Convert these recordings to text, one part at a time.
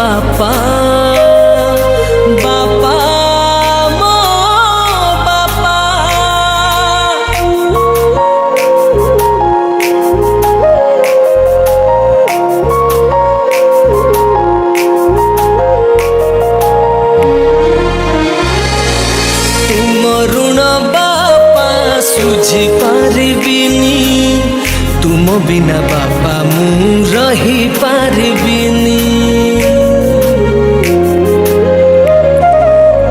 बापा बापा मो बापा। तुम ऋण बापा सुझी पारिबिनी, तुम बिना बापा मु रही पारिबिनी।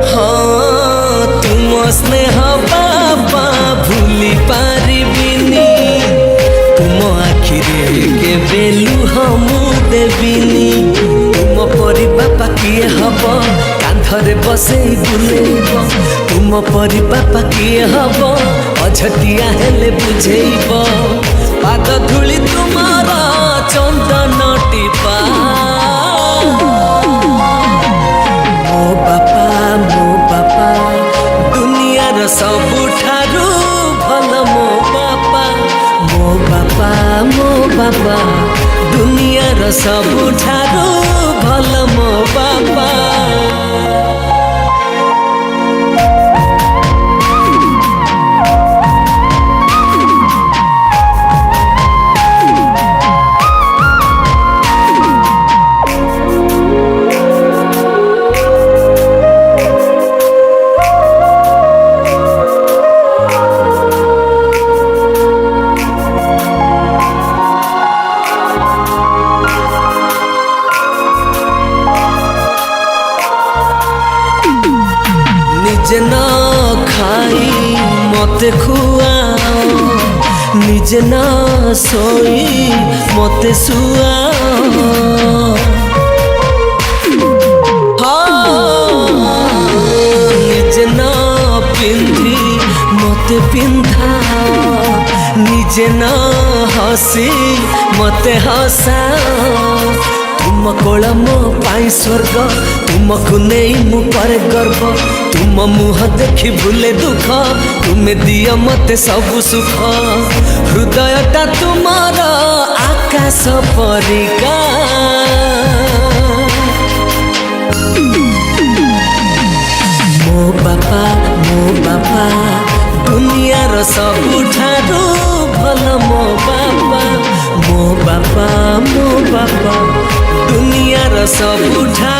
हाँ तुम स्नेह बापा भूली पारिबिनी, तुम आखिरे के बेलुह मु देबिनी। तुम परी बापा किए हब कांधरे बसेई बुलेइब, तुम परी बापा किए हब अझटिया हेले बुझेइब। पाद धूली तुमार चंदन टीपा, मो बापा दुनियार सबुठारु भल मो बापा। मो बापा दुनियार सबुठारु भल मो बापा। निजे न खाई मते खुआओ, निजे न सोई मते सुआओ। निजे न पिंधी मते पिंधाओ, निजे न हसी मते हसाओ। तुम कोल मो पाई स्वर्ग, तुमको नहीं मु पर गर्व। तुम मुह देखी भूले दुख, तुमे दिय मते सब सुख। हृदयटा तुमार आकाश परिका, मो बापा दुनियार सबुठारु भल मो बापा। मो बापा दुनियार सबुठारु